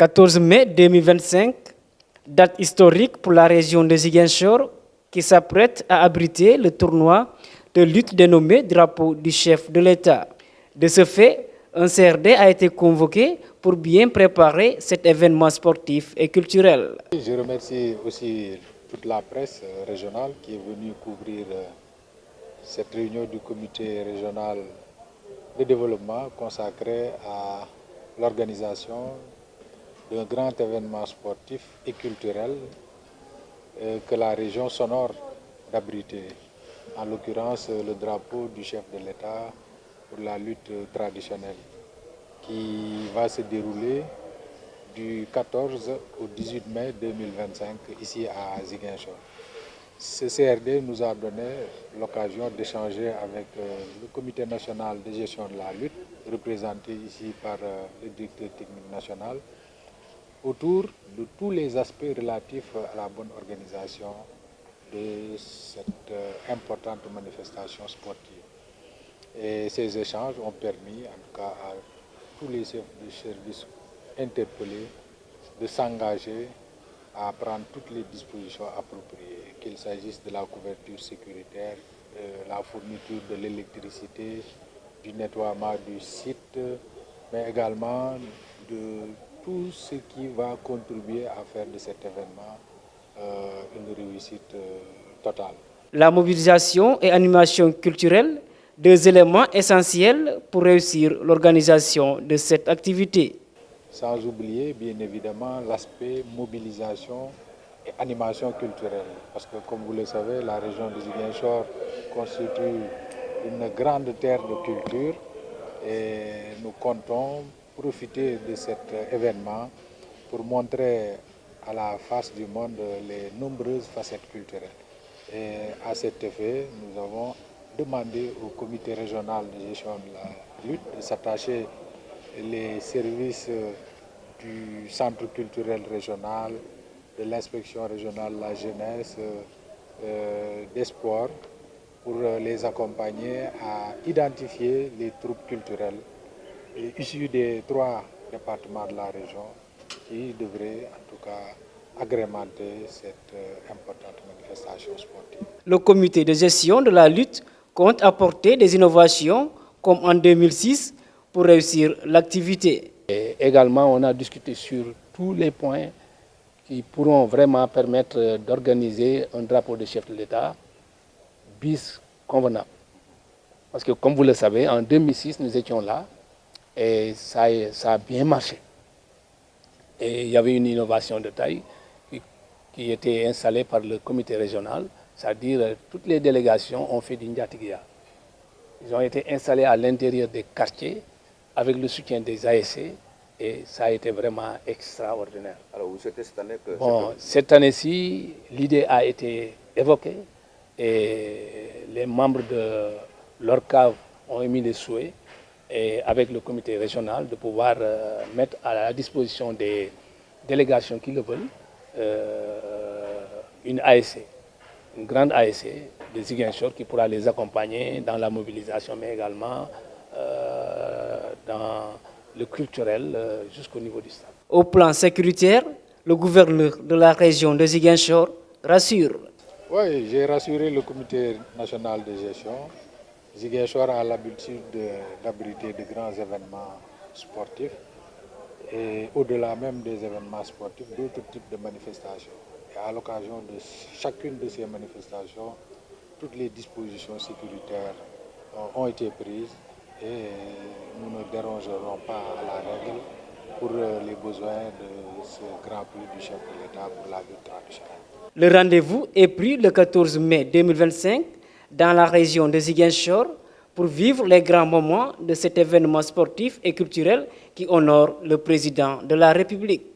14 mai 2025, date historique pour la région de Ziguinchor qui s'apprête à abriter le tournoi de lutte dénommé Drapeau du chef de l'État. De ce fait, un CRD a été convoqué pour bien préparer cet événement sportif et culturel. Je remercie aussi toute la presse régionale qui est venue couvrir cette réunion du comité régional de développement consacré à l'organisation d'un grand événement sportif et culturel que la région s'honore d'abriter, en l'occurrence le drapeau du chef de l'État pour la lutte traditionnelle qui va se dérouler du 14 au 18 mai 2025 ici à Ziguinchor. Ce CRD nous a donné l'occasion d'échanger avec le Comité national de gestion de la lutte, représenté ici par le directeur technique national, autour de tous les aspects relatifs à la bonne organisation de cette importante manifestation sportive. Et ces échanges ont permis, en tout cas à tous les chefs de service interpellés, de s'engager à prendre toutes les dispositions appropriées, qu'il s'agisse de la couverture sécuritaire, de la fourniture de l'électricité, du nettoiement du site, mais également de tout ce qui va contribuer à faire de cet événement une réussite totale. La mobilisation et animation culturelle, deux éléments essentiels pour réussir l'organisation de cette activité. Sans oublier bien évidemment l'aspect mobilisation et animation culturelle. Parce que comme vous le savez, la région de Ziguinchor constitue une grande terre de culture et nous comptons profiter de cet événement pour montrer à la face du monde les nombreuses facettes culturelles. Et à cet effet, nous avons demandé au comité régional de gestion de la lutte de s'attacher les services du centre culturel régional, de l'inspection régionale de la jeunesse, des sports, pour les accompagner à identifier les troupes culturelles issues des 3 départements de la région qui devraient en tout cas agrémenter cette importante manifestation sportive. Le comité de gestion de la lutte compte apporter des innovations comme en 2006 pour réussir l'activité. Et également, on a discuté sur tous les points qui pourront vraiment permettre d'organiser un drapeau de chef de l'État bis convenable. Parce que comme vous le savez, en 2006, nous étions là et ça a bien marché. Et il y avait une innovation de taille qui était installée par le comité régional, c'est-à-dire toutes les délégations ont fait du Ndiatigia. Ils ont été installés à l'intérieur des quartiers avec le soutien des ASC et ça a été vraiment extraordinaire. Alors vous souhaitez cette année que... Bon, cette année-ci, l'idée a été évoquée et les membres de l'ORCAV ont émis des souhaits et avec le comité régional de pouvoir mettre à la disposition des délégations qui le veulent une ASC, une grande ASC de Ziguinchor qui pourra les accompagner dans la mobilisation mais également dans le culturel jusqu'au niveau du stade. Au plan sécuritaire, le gouverneur de la région de Ziguinchor rassure. Oui, j'ai rassuré le comité national de gestion. Ziguinchor a l'habitude d'abriter de grands événements sportifs et au-delà même des événements sportifs, d'autres types de manifestations. Et à l'occasion de chacune de ces manifestations, toutes les dispositions sécuritaires ont été prises et nous ne dérogerons pas à la règle pour les besoins de ce grand prix du chef de l'État pour la lutte traditionnelle. Le rendez-vous est pris le 14 mai 2025 dans la région de Ziguinchor pour vivre les grands moments de cet événement sportif et culturel qui honore le président de la République.